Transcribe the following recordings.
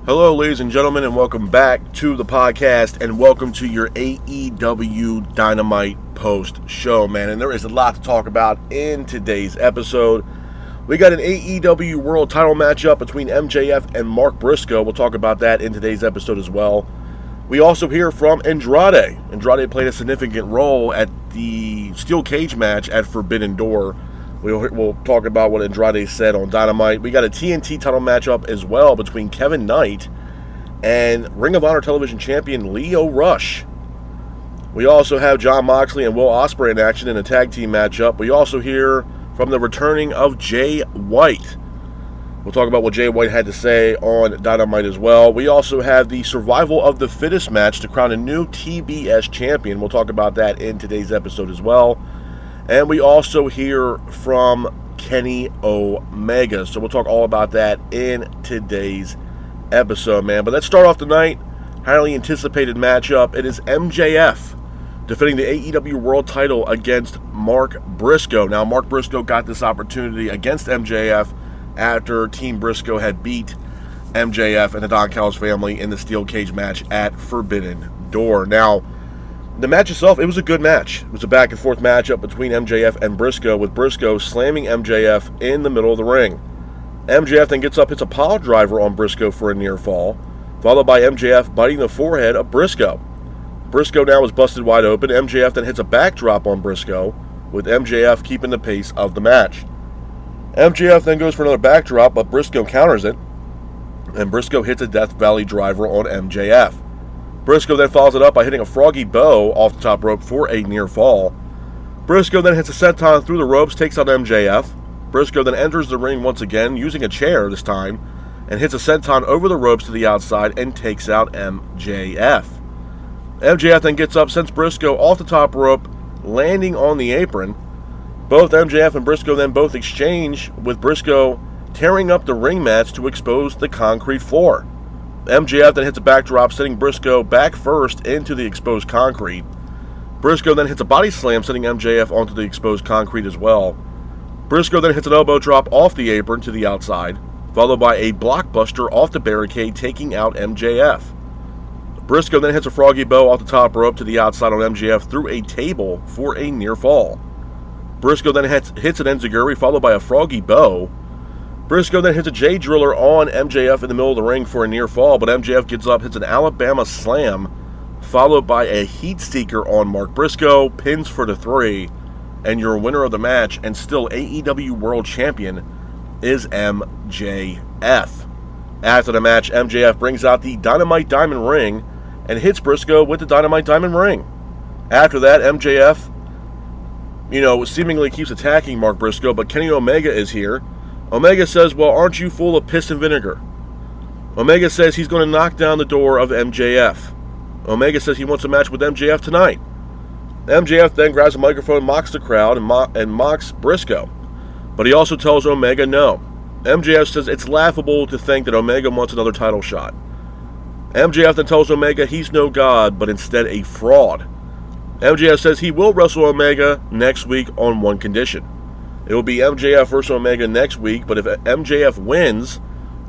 Hello, ladies and gentlemen, and welcome back to the podcast, and welcome to your AEW Dynamite post-show, man. And there is a lot to talk about in today's episode. We got an AEW World Title matchup between MJF and Mark Briscoe. We'll talk about that in today's episode as well. We also hear from Andrade. Andrade played a significant role at the steel cage match at Forbidden Door. We'll talk about what Andrade said on Dynamite. We got a TNT title matchup as well between Kevin Knight and Ring of Honor Television Champion Lio Rush. We also have Jon Moxley and Will Ospreay in action in a tag team matchup. We also hear from the returning of Jay White. We'll talk about what Jay White had to say on Dynamite as well. We also have the Survival of the Fittest match to crown a new TBS champion. We'll talk about that in today's episode as well. And we also hear from Kenny Omega. So we'll talk all about that in today's episode, man. But let's start off tonight. Highly anticipated matchup. It is MJF defending the AEW World title against Mark Briscoe. Now, Mark Briscoe got this opportunity against MJF after Team Briscoe had beat MJF and the Don Callis family in the steel cage match at Forbidden Door. Now, the match itself, it was a good match. It was a back-and-forth matchup between MJF and Briscoe, with Briscoe slamming MJF in the middle of the ring. MJF then gets up, hits a pile driver on Briscoe for a near fall, followed by MJF biting the forehead of Briscoe. Briscoe now is busted wide open. MJF then hits a backdrop on Briscoe, with MJF keeping the pace of the match. MJF then goes for another backdrop, but Briscoe counters it, and Briscoe hits a Death Valley driver on MJF. Briscoe then follows it up by hitting a froggy bow off the top rope for a near fall. Briscoe then hits a senton through the ropes, takes out MJF. Briscoe then enters the ring once again, using a chair this time, and hits a senton over the ropes to the outside and takes out MJF. MJF then gets up, sends Briscoe off the top rope, landing on the apron. Both MJF and Briscoe then both exchange, with Briscoe tearing up the ring mats to expose the concrete floor. MJF then hits a backdrop, sending Briscoe back first into the exposed concrete. Briscoe then hits a body slam, sending MJF onto the exposed concrete as well. Briscoe then hits an elbow drop off the apron to the outside, followed by a blockbuster off the barricade, taking out MJF. Briscoe then hits a froggy bow off the top rope to the outside on MJF through a table for a near fall. Briscoe then hits an enziguri, followed by a froggy bow. Briscoe then hits a J-driller on MJF in the middle of the ring for a near fall, but MJF gets up, hits an Alabama slam, followed by a heat seeker on Mark Briscoe, pins for the 3, and your winner of the match, and still AEW World Champion, is MJF. After the match, MJF brings out the Dynamite Diamond Ring and hits Briscoe with the Dynamite Diamond Ring. After that, MJF, seemingly keeps attacking Mark Briscoe, but Kenny Omega is here. Omega says, well, aren't you full of piss and vinegar? Omega says he's going to knock down the door of MJF. Omega says he wants a match with MJF tonight. MJF then grabs a microphone, mocks the crowd, and mocks Briscoe. But he also tells Omega no. MJF says it's laughable to think that Omega wants another title shot. MJF then tells Omega he's no god, but instead a fraud. MJF says he will wrestle Omega next week on one condition. It will be MJF versus Omega next week, but if MJF wins,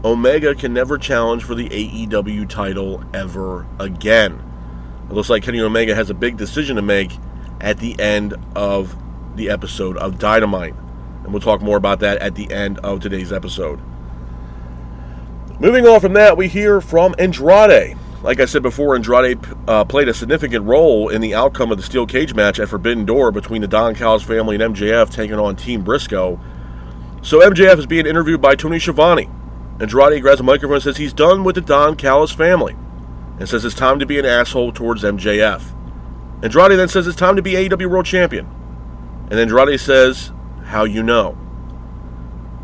Omega can never challenge for the AEW title ever again. It looks like Kenny Omega has a big decision to make at the end of the episode of Dynamite. And we'll talk more about that at the end of today's episode. Moving on from that, we hear from Andrade. Like I said before, Andrade played a significant role in the outcome of the steel cage match at Forbidden Door between the Don Callis family and MJF taking on Team Briscoe. So MJF is being interviewed by Tony Schiavone. Andrade grabs a microphone and says he's done with the Don Callis family and says it's time to be an asshole towards MJF. Andrade then says it's time to be AEW World Champion. And Andrade says, how you know?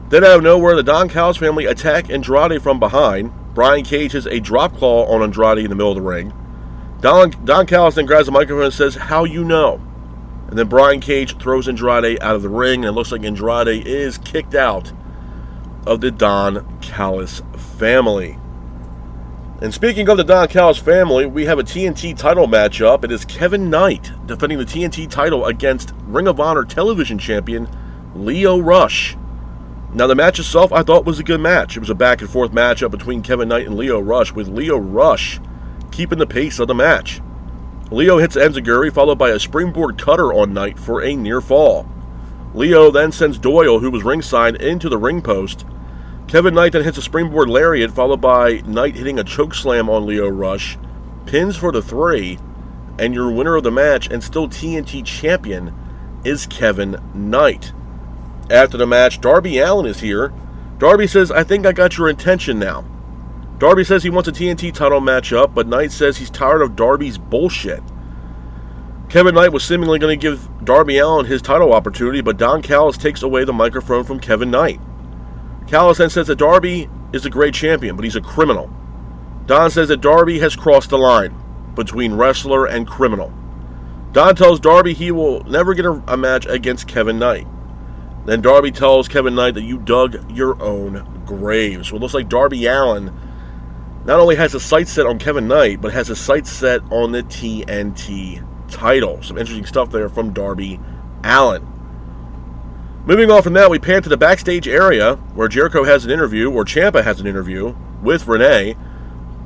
Then out of nowhere, the Don Callis family attack Andrade from behind. Brian Cage has a drop claw on Andrade in the middle of the ring. Don Callis then grabs the microphone and says, how you know? And then Brian Cage throws Andrade out of the ring, and it looks like Andrade is kicked out of the Don Callis family. And speaking of the Don Callis family, we have a TNT title matchup. It is Kevin Knight defending the TNT title against Ring of Honor Television Champion Lio Rush. Now, the match itself, I thought was a good match. It was a back-and-forth matchup between Kevin Knight and Lio Rush, with Lio Rush keeping the pace of the match. Lio hits enziguri, followed by a springboard cutter on Knight for a near fall. Lio then sends Doyle, who was ringside, into the ring post. Kevin Knight then hits a springboard lariat, followed by Knight hitting a chokeslam on Lio Rush, pins for the 3, and your winner of the match and still TNT champion is Kevin Knight. After the match, Darby Allin is here. Darby says, "I think I got your attention now." Darby says he wants a TNT title matchup, but Knight says he's tired of Darby's bullshit. Kevin Knight was seemingly going to give Darby Allin his title opportunity, but Don Callis takes away the microphone from Kevin Knight. Callis then says that Darby is a great champion, but he's a criminal. Don says that Darby has crossed the line between wrestler and criminal. Don tells Darby he will never get a match against Kevin Knight. Then Darby tells Kevin Knight that you dug your own grave. So it looks like Darby Allin not only has his sights set on Kevin Knight, but has his sights set on the TNT title. Some interesting stuff there from Darby Allin. Moving on from that, we pan to the backstage area where Jericho has an interview, or Ciampa has an interview with Renee.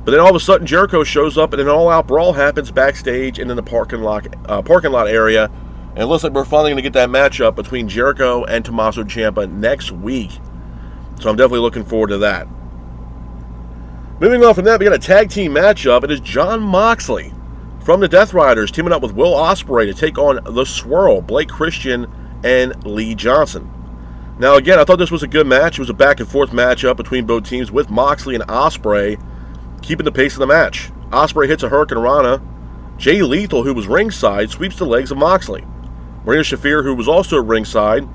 But then all of a sudden, Jericho shows up and an all-out brawl happens backstage and in the parking lot area. And it looks like we're finally going to get that matchup between Jericho and Tommaso Ciampa next week. So I'm definitely looking forward to that. Moving on from that, we got a tag team matchup. It is Jon Moxley from the Death Riders teaming up with Will Ospreay to take on The Swirl, Blake Christian, and Lee Johnson. Now again, I thought this was a good match. It was a back-and-forth matchup between both teams with Moxley and Ospreay keeping the pace of the match. Ospreay hits a Hurricane Rana. Jay Lethal, who was ringside, sweeps the legs of Moxley. Marina Shafir, who was also ringside,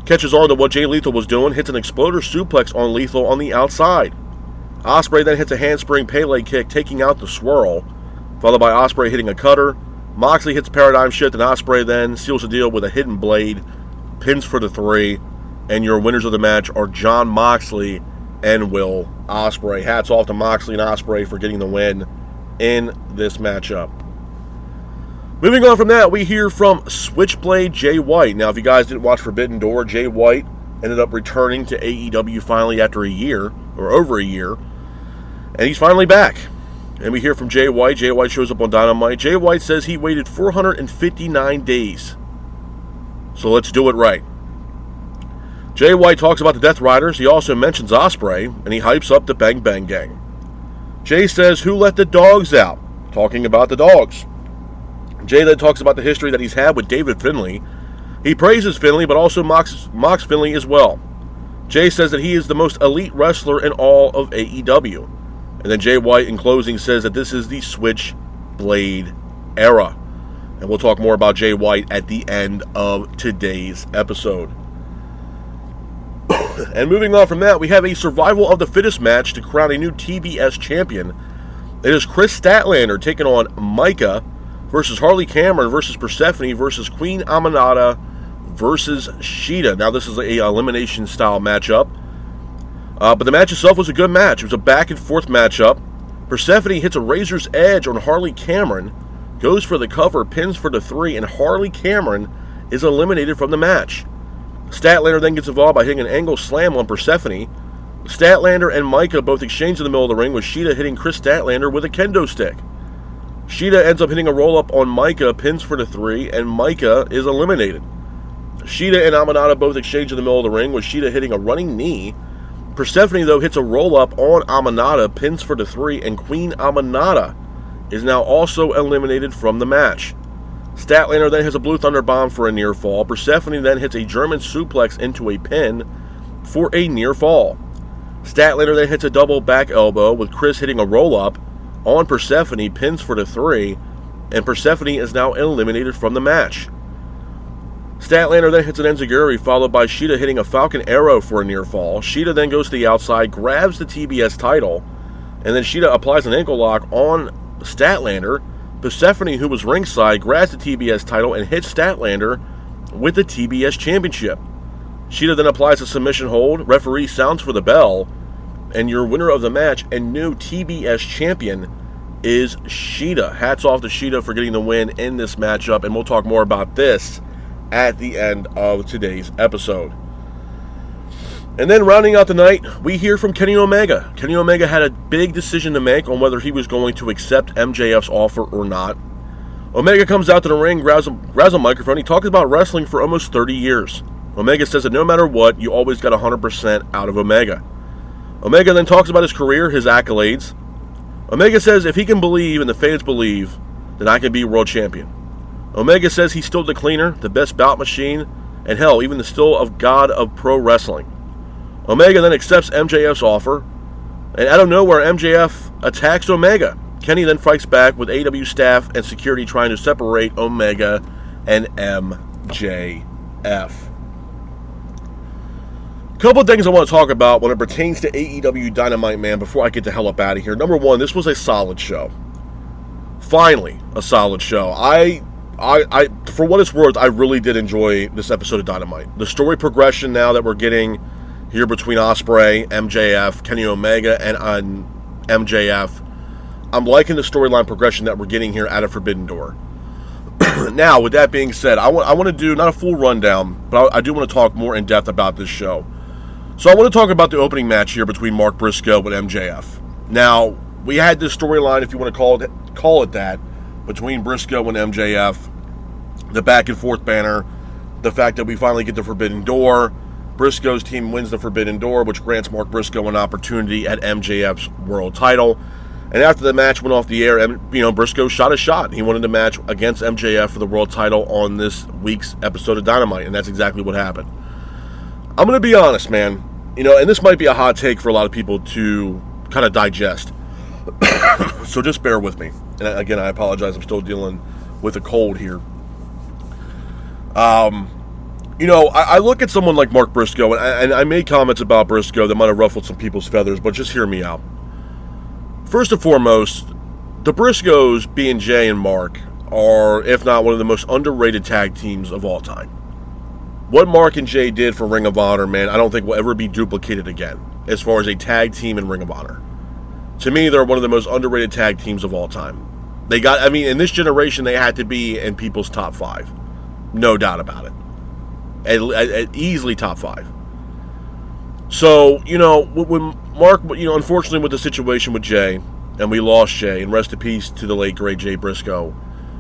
catches on to what Jay Lethal was doing, hits an exploder suplex on Lethal on the outside. Ospreay then hits a handspring Pele kick, taking out The Swirl, followed by Ospreay hitting a cutter. Moxley hits Paradigm Shift, and Ospreay then seals the deal with a hidden blade, pins for the 3, and your winners of the match are Jon Moxley and Will Ospreay. Hats off to Moxley and Ospreay for getting the win in this matchup. Moving on from that, we hear from Switchblade Jay White. Now, if you guys didn't watch Forbidden Door, Jay White ended up returning to AEW finally after a year, or over a year, and he's finally back. And we hear from Jay White. Jay White shows up on Dynamite. Jay White says he waited 459 days. So let's do it right. Jay White talks about the Death Riders. He also mentions Ospreay, and he hypes up the Bang Bang Gang. Jay says, "Who let the dogs out?" Talking about the dogs. Jay then talks about the history that he's had with David Finlay. He praises Finlay, but also mocks Finlay as well. Jay says that he is the most elite wrestler in all of AEW. And then Jay White, in closing, says that this is the Switchblade era. And we'll talk more about Jay White at the end of today's episode. And moving on from that, we have a survival of the fittest match to crown a new TBS champion. It is Chris Statlander taking on Micah versus Harley Cameron versus Persephone versus Queen Aminata versus Sheeta. Now, this is a elimination style matchup. But the match itself was a good match. It was a back-and-forth matchup. Persephone hits a razor's edge on Harley Cameron, goes for the cover, pins for the 3, and Harley Cameron is eliminated from the match. Statlander then gets involved by hitting an angle slam on Persephone. Statlander and Micah both exchange in the middle of the ring, with Sheeta hitting Chris Statlander with a kendo stick. Sheeta ends up hitting a roll-up on Micah, pins for the 3, and Micah is eliminated. Sheeta and Aminata both exchange in the middle of the ring, with Sheeta hitting a running knee. Persephone, though, hits a roll-up on Aminata, pins for the 3, and Queen Aminata is now also eliminated from the match. Statlander then hits a Blue Thunder Bomb for a near fall. Persephone then hits a German suplex into a pin for a near fall. Statlander then hits a double back elbow, with Chris hitting a roll-up on Persephone, pins for the 3, and Persephone is now eliminated from the match. Statlander then hits an enziguri, followed by Sheeta hitting a Falcon Arrow for a near fall. Sheeta then goes to the outside, grabs the TBS title, and then Sheeta applies an ankle lock on Statlander. Persephone, who was ringside, grabs the TBS title and hits Statlander with the TBS championship. Sheeta then applies a submission hold. Referee sounds for the bell, and your winner of the match and new TBS champion is Sheeta. Hats off to Sheeta for getting the win in this matchup, and we'll talk more about this at the end of today's episode. And then rounding out the night, we hear from Kenny Omega. Kenny Omega had a big decision to make on whether he was going to accept MJF's offer or not. Omega comes out to the ring, grabs a microphone. He talks about wrestling for almost 30 years. Omega says that no matter what, you always got 100% out of Omega. Omega then talks about his career, his accolades. Omega says if he can believe and the fans believe, then I can be world champion. Omega says he's still the cleaner, the best bout machine, and hell, even the still of god of pro wrestling. Omega then accepts MJF's offer, and out of nowhere, MJF attacks Omega. Kenny then fights back with AEW staff and security trying to separate Omega and MJF. A couple of things I want to talk about when it pertains to AEW Dynamite, man, before I get the hell up out of here. Number one, this was a solid show. Finally, a solid show. I for what it's worth, I really did enjoy this episode of Dynamite. The story progression now that we're getting here between Ospreay, MJF, Kenny Omega, and MJF. I'm liking the storyline progression that we're getting here out of Forbidden Door. Now, with that being said, I want to do, not a full rundown, but I do want to talk more in depth about this show. So I want to talk about the opening match here between Mark Briscoe and MJF. Now, we had this storyline, if you want to call it that, between Briscoe and MJF, the back and forth banner, the fact that we finally get the Forbidden Door. Briscoe's team wins the Forbidden Door, which grants Mark Briscoe an opportunity at MJF's world title. And after the match went off the air, Briscoe shot a shot. He wanted a match against MJF for the world title on this week's episode of Dynamite, and that's exactly what happened. I'm going to be honest, man. And this might be a hot take for a lot of people to kind of digest. So just bear with me. And again, I apologize. I'm still dealing with a cold here. I look at someone like Mark Briscoe, and I made comments about Briscoe that might have ruffled some people's feathers, but just hear me out. First and foremost, the Briscoes, B&J and Mark, are, if not one of the most underrated tag teams of all time. What Mark and Jay did for Ring of Honor, man, I don't think will ever be duplicated again, as far as a tag team in Ring of Honor. To me, they're one of the most underrated tag teams of all time. In this generation, they had to be in people's top 5. No doubt about it. At easily top 5. So, when Mark, unfortunately with the situation with Jay, and we lost Jay, and rest in peace to the late, great Jay Briscoe,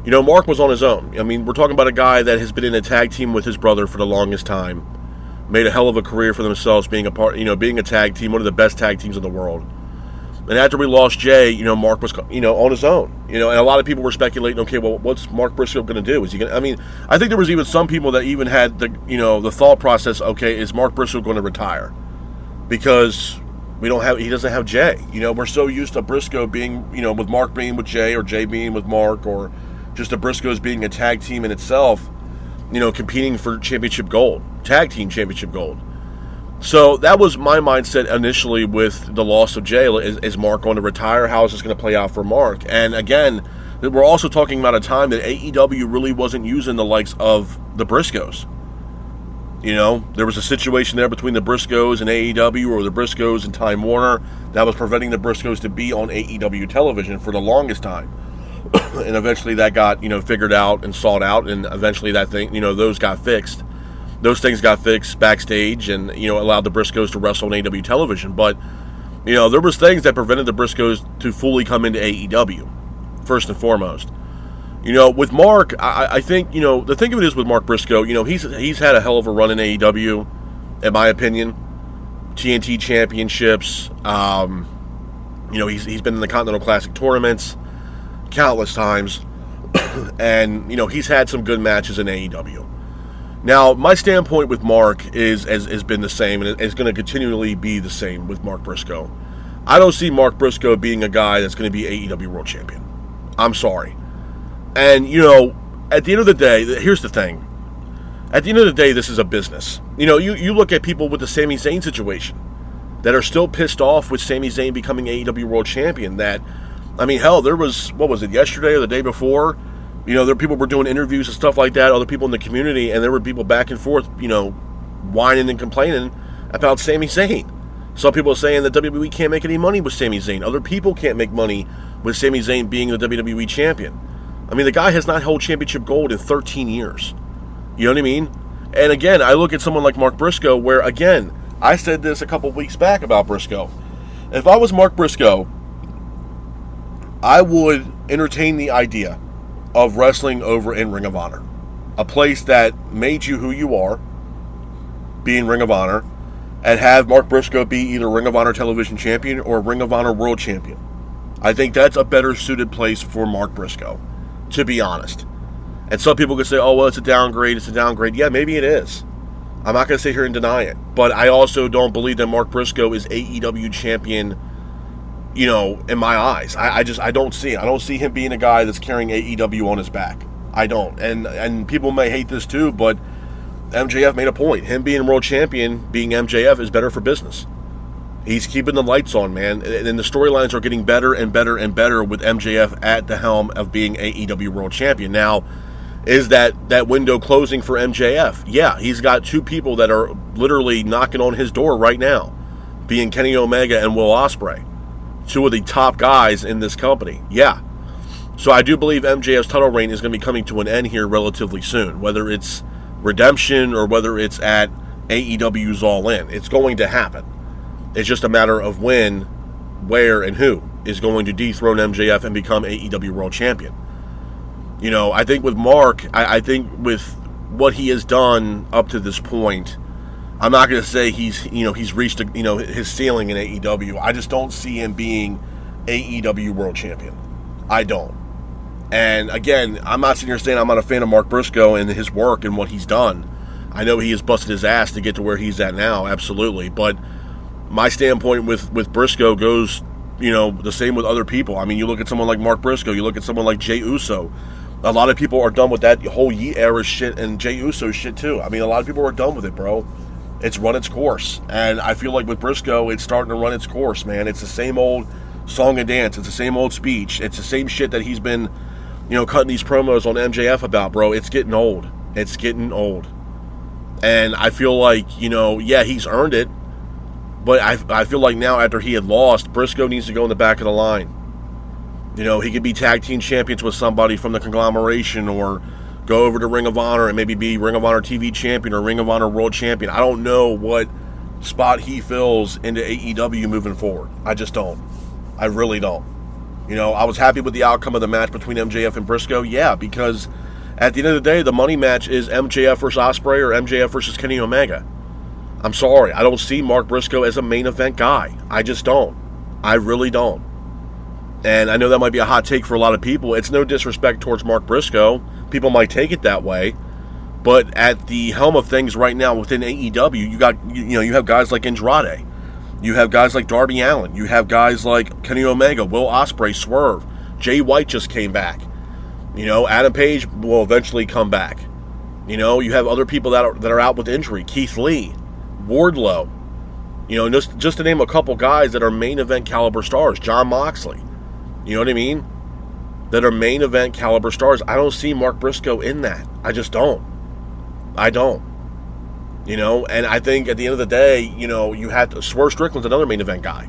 Mark was on his own. We're talking about a guy that has been in a tag team with his brother for the longest time, made a hell of a career for themselves being a part, being a tag team, one of the best tag teams in the world. And after we lost Jay, Mark was, on his own. And a lot of people were speculating, okay, well, what's Mark Briscoe going to do? Is he going to, I think there was even some people that even had the thought process, okay, is Mark Briscoe going to retire? Because he doesn't have Jay. We're so used to Briscoe being, with Mark being with Jay, or Jay being with Mark, or just the Briscoes being a tag team in itself, competing for championship gold, tag team championship gold. So that was my mindset initially with the loss of Jay. Is Mark going to retire? How is this going to play out for Mark? And again, we're also talking about a time that AEW really wasn't using the likes of the Briscoes. There was a situation there between the Briscoes and AEW, or the Briscoes and Time Warner, that was preventing the Briscoes to be on AEW television for the longest time. And eventually that got, figured out and sought out, and eventually that thing, those got fixed. Those things got fixed backstage and, allowed the Briscoes to wrestle on AEW television. But, there was things that prevented the Briscoes to fully come into AEW, first and foremost. With Mark, I think, the thing of it is with Mark Briscoe, he's had a hell of a run in AEW, in my opinion. TNT championships, he's been in the Continental Classic tournaments countless times. And, he's had some good matches in AEW. Now, my standpoint with Mark has been the same, and it's going to continually be the same with Mark Briscoe. I don't see Mark Briscoe being a guy that's going to be AEW World Champion. I'm sorry. And, at the end of the day, here's the thing. At the end of the day, this is a business. You look at people with the Sami Zayn situation that are still pissed off with Sami Zayn becoming AEW World Champion. There was, what was it, yesterday or the day before? There people were doing interviews and stuff like that, other people in the community, and there were people back and forth, whining and complaining about Sami Zayn. Some people are saying that WWE can't make any money with Sami Zayn. Other people can't make money with Sami Zayn being the WWE champion. The guy has not held championship gold in 13 years. You know what I mean? And again, I look at someone like Mark Briscoe, where, again, I said this a couple weeks back about Briscoe. If I was Mark Briscoe, I would entertain the idea of wrestling over in Ring of Honor. A place that made you who you are, being Ring of Honor, and have Mark Briscoe be either Ring of Honor Television Champion or Ring of Honor World Champion. I think that's a better suited place for Mark Briscoe, to be honest. And some people could say, oh, well, it's a downgrade. Yeah, maybe it is. I'm not going to sit here and deny it. But I also don't believe that Mark Briscoe is AEW champion, in my eyes. I don't see it. I don't see him being a guy that's carrying AEW on his back. I don't. And people may hate this too, but MJF made a point. Him being world champion, being MJF, is better for business. He's keeping the lights on, man. And the storylines are getting better and better and better with MJF at the helm of being AEW world champion. Now, is that window closing for MJF? Yeah, he's got two people that are literally knocking on his door right now, being Kenny Omega and Will Ospreay, two of the top guys in this company. Yeah. So I do believe MJF's title reign is going to be coming to an end here relatively soon, whether it's Redemption or whether it's at AEW's All In. It's going to happen. It's just a matter of when, where, and who is going to dethrone MJF and become AEW World Champion. I think with Mark, I think with what he has done up to this point, I'm not going to say he's reached his ceiling in AEW. I just don't see him being AEW World Champion. I don't. And again, I'm not sitting here saying I'm not a fan of Mark Briscoe and his work and what he's done. I know he has busted his ass to get to where he's at now, absolutely. But my standpoint with Briscoe goes, the same with other people. I mean, you look at someone like Mark Briscoe, you look at someone like Jey Uso. A lot of people are done with that whole Yeet era shit and Jey Uso shit too. I mean, a lot of people are done with it, bro. It's run its course. And I feel like with Briscoe, it's starting to run its course, man. It's the same old song and dance. It's the same old speech. It's the same shit that he's been, cutting these promos on MJF about, bro. It's getting old. It's getting old. And I feel like, yeah, he's earned it. But I feel like now after he had lost, Briscoe needs to go in the back of the line. He could be tag team champions with somebody from the conglomeration or go over to Ring of Honor and maybe be Ring of Honor TV champion or Ring of Honor World Champion. I don't know what spot he fills into AEW moving forward. I just don't. I really don't. I was happy with the outcome of the match between MJF and Briscoe. Yeah, because at the end of the day, the money match is MJF versus Ospreay or MJF versus Kenny Omega. I'm sorry. I don't see Mark Briscoe as a main event guy. I just don't. I really don't. And I know that might be a hot take for a lot of people. It's no disrespect towards Mark Briscoe. People might take it that way. But at the helm of things right now within AEW, you have guys like Andrade. You have guys like Darby Allin. You have guys like Kenny Omega, Will Ospreay, Swerve. Jay White just came back. Adam Page will eventually come back. You have other people that are out with injury. Keith Lee, Wardlow. Just to name a couple guys that are main event caliber stars. Jon Moxley. You know what I mean? That are main event caliber stars. I don't see Mark Briscoe in that. I just don't. I don't. And I think at the end of the day, you have to, Swerve Strickland's another main event guy.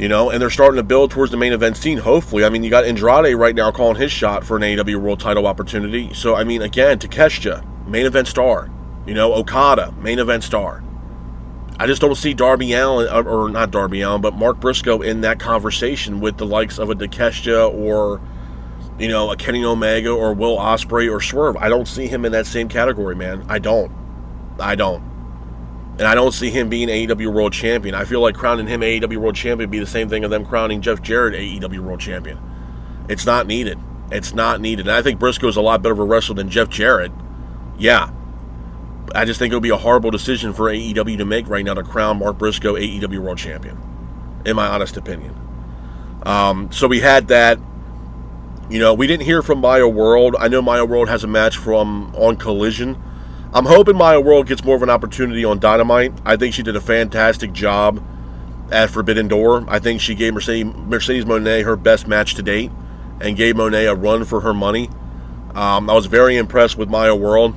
And they're starting to build towards the main event scene, hopefully. I mean, you got Andrade right now calling his shot for an AEW World title opportunity. So, I mean, again, Takeshita, main event star. Okada, main event star. I just don't see Darby Allin, or not Darby Allin, but Mark Briscoe in that conversation with the likes of a Takeshita or, a Kenny Omega or Will Ospreay or Swerve. I don't see him in that same category, man. I don't. And I don't see him being AEW World Champion. I feel like crowning him AEW World Champion would be the same thing as them crowning Jeff Jarrett AEW World Champion. It's not needed. And I think Briscoe's a lot better of a wrestler than Jeff Jarrett. Yeah. I just think it would be a horrible decision for AEW to make right now to crown Mark Briscoe AEW World Champion, in my honest opinion. So we had that. We didn't hear from Maya World. I know Maya World has a match on Collision. I'm hoping Maya World gets more of an opportunity on Dynamite. I think she did a fantastic job at Forbidden Door. I think she gave Mercedes Moné her best match to date and gave Moné a run for her money. I was very impressed with Maya World.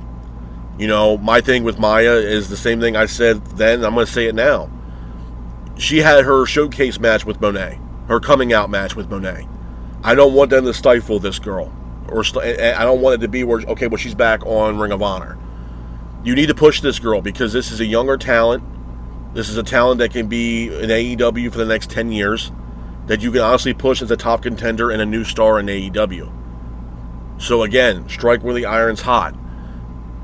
My thing with Maya is the same thing I said then. I'm going to say it now. She had her showcase match with Moné, her coming out match with Moné. I don't want them to stifle this girl. I don't want it to be where, okay, well, she's back on Ring of Honor. You need to push this girl because this is a younger talent. This is a talent that can be in AEW for the next 10 years, that you can honestly push as a top contender and a new star in AEW. So again, strike where the iron's hot.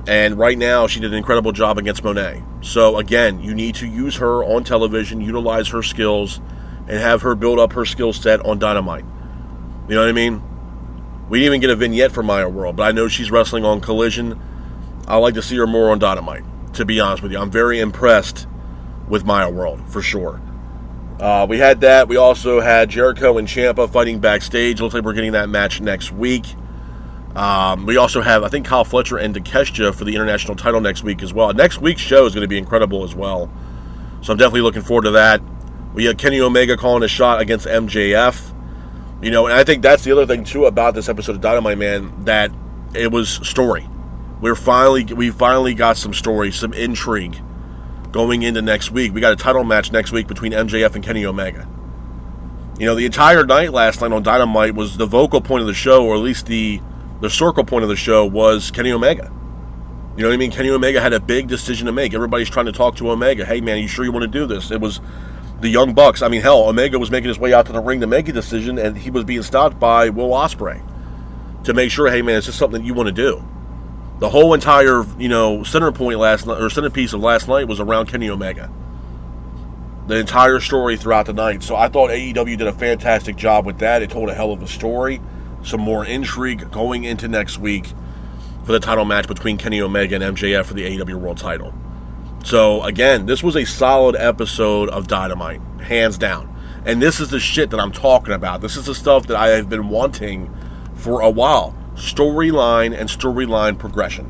And right now, she did an incredible job against Monet. So again, you need to use her on television, utilize her skills, and have her build up her skill set on Dynamite. You know what I mean? We didn't even get a vignette for Maya World, but I know she's wrestling on Collision. I'd like to see her more on Dynamite, to be honest with you. I'm very impressed with Maya World, for sure. We had that. We also had Jericho and Ciampa fighting backstage. Looks like we're getting that match next week. We also have, I think, Kyle Fletcher and Takeshita for the international title next week as well. Next week's show is going to be incredible as well. So I'm definitely looking forward to that. We had Kenny Omega calling a shot against MJF. You know, and I think that's the other thing, too, about this episode of Dynamite, man, that it was story. We finally got some story, some intrigue going into next week. We got a title match next week between MJF and Kenny Omega. You know, the entire night last night on Dynamite was the vocal point of the show, or at least the circle point of the show was Kenny Omega. You know what I mean? Kenny Omega had a big decision to make. Everybody's trying to talk to Omega. Hey, man, you sure you want to do this? It was the Young Bucks. I mean, hell, Omega was making his way out to the ring to make a decision, and he was being stopped by Will Ospreay to make sure, hey, man, is this something that you want to do? The whole entire, you know, centerpiece of last night was around Kenny Omega. The entire story throughout the night. So I thought AEW did a fantastic job with that. It told a hell of a story. Some more intrigue going into next week for the title match between Kenny Omega and MJF for the AEW World title. So, again, this was a solid episode of Dynamite, hands down. And this is the shit that I'm talking about. This is the stuff that I have been wanting for a while. Storyline and storyline progression.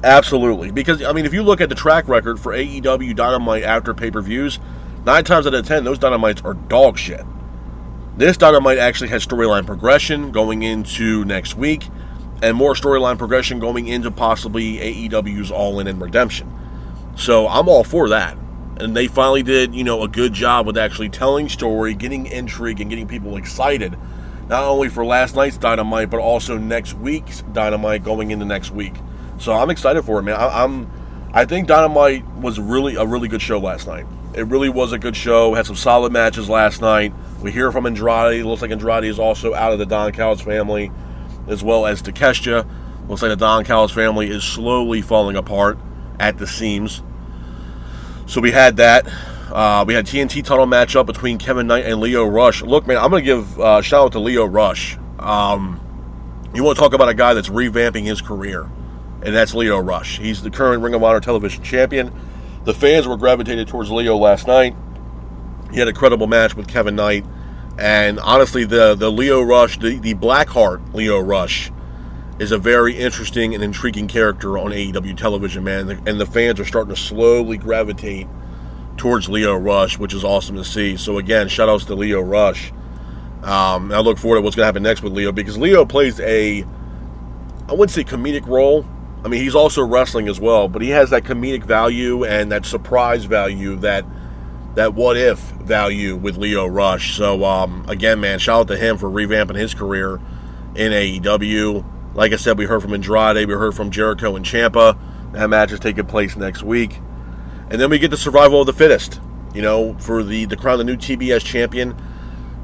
Absolutely. Because, I mean, if you look at the track record for AEW Dynamite after pay-per-views, 9 times out of 10, those Dynamites are dog shit. This Dynamite actually has storyline progression going into next week, and more storyline progression going into possibly AEW's All In and Redemption. So I'm all for that. And they finally did, you know, a good job with actually telling story, getting intrigue, and getting people excited. Not only for last night's Dynamite, but also next week's Dynamite going into next week. So I'm excited for it, man. I think Dynamite was really a really good show last night. It really was a good show. Had some solid matches last night. We hear from Andrade. It looks like Andrade is also out of the Don Callis family, as well as Takeshita. Looks like the Don Callis family is slowly falling apart at the seams. So we had that. We had TNT title matchup between Kevin Knight and Lio Rush. Look, man, I'm going to give a shout out to Lio Rush. You want to talk about a guy that's revamping his career, and that's Lio Rush. He's the current Ring of Honor television champion. The fans were gravitated towards Lio last night. He had a credible match with Kevin Knight. And honestly, the Lio Rush, the Blackheart Lio Rush, is a very interesting and intriguing character on AEW television, man. And the fans are starting to slowly gravitate towards Lio Rush, which is awesome to see. So again, shout outs to Lio Rush. I look forward to what's going to happen next with Lio, because Lio plays I wouldn't say comedic role. I mean, he's also wrestling as well, but he has that comedic value and that surprise value, that what if value with Lio Rush. So again, man, shout out to him for revamping his career in AEW. Like I said, we heard from Andrade, we heard from Jericho and Ciampa. That match is taking place next week. And then we get the survival of the fittest, you know, for the crown of the new TBS champion.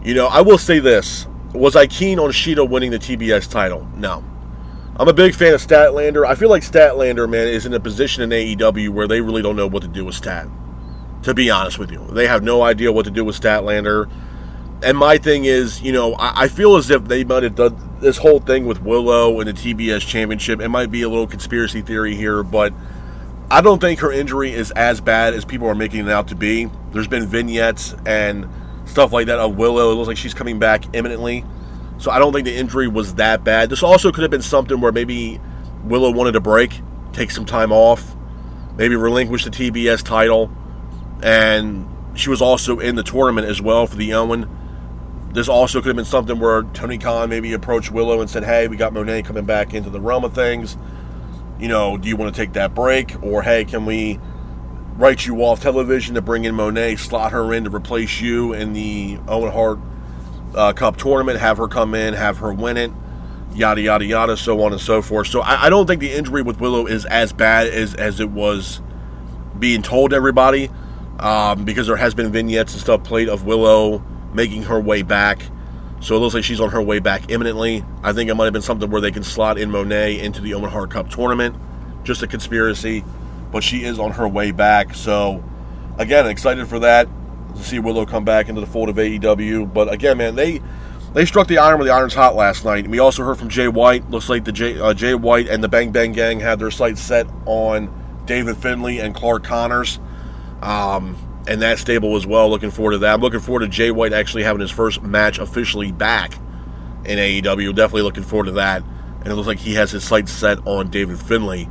You know, I will say this. Was I keen on Shida winning the TBS title? No. I'm a big fan of Statlander. I feel like Statlander, man, is in a position in AEW where they really don't know what to do with Stat. To be honest with you. They have no idea what to do with Statlander. And my thing is, you know, I feel as if they might have done this whole thing with Willow and the TBS championship. It might be a little conspiracy theory here, but I don't think her injury is as bad as people are making it out to be. There's been vignettes and stuff like that of Willow. It looks like she's coming back imminently. So I don't think the injury was that bad. This also could have been something where maybe Willow wanted a break, take some time off, maybe relinquish the TBS title. And she was also in the tournament as well for the Owen. This also could have been something where Tony Khan maybe approached Willow and said, hey, we got Monet coming back into the realm of things. You know, do you want to take that break? Or, hey, can we write you off television to bring in Monet, slot her in to replace you in the Owen Hart Cup tournament, have her come in, have her win it, yada, yada, yada, so on and so forth. So I don't think the injury with Willow is as bad as it was being told to everybody. because there has been vignettes and stuff played of Willow making her way back. So it looks like she's on her way back imminently. I think it might have been something where they can slot in Monet into the Owen Hart Cup tournament. Just a conspiracy. But she is on her way back. So, again, excited for that. To see Willow come back into the fold of AEW. But, again, man, they struck the iron where the iron's hot last night. And we also heard from Jay White. Looks like the Jay White and the Bang Bang Gang had their sights set on David Finlay and Clark Connors. And that stable as well. Looking forward to that. I'm looking forward to Jay White actually having his first match officially back in AEW. Definitely looking forward to that. And it looks like he has his sights set on David Finlay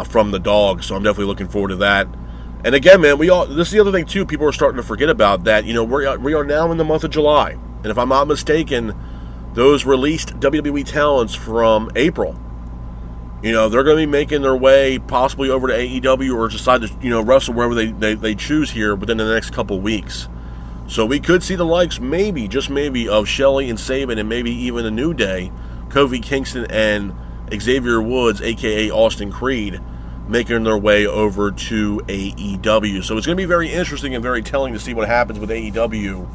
from the Dog. So I'm definitely looking forward to that. And again, man, this is the other thing too. People are starting to forget about that. You know, we are now in the month of July, and if I'm not mistaken, those released WWE talents from April, you know, they're going to be making their way possibly over to AEW or decide to, you know, wrestle wherever they choose here within the next couple weeks. So we could see the likes, maybe, just maybe, of Shelley and Sabin and maybe even a New Day, Kofi Kingston and Xavier Woods, a.k.a. Austin Creed, making their way over to AEW. So it's going to be very interesting and very telling to see what happens with AEW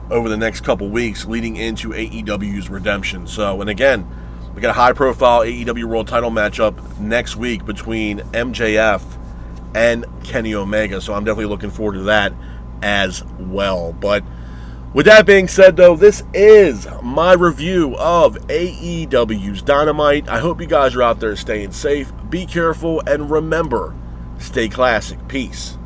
over the next couple weeks leading into AEW's redemption. So, and again, we got a high-profile AEW World Title matchup next week between MJF and Kenny Omega. So I'm definitely looking forward to that as well. But with that being said, though, this is my review of AEW's Dynamite. I hope you guys are out there staying safe. Be careful, and remember, stay classic. Peace.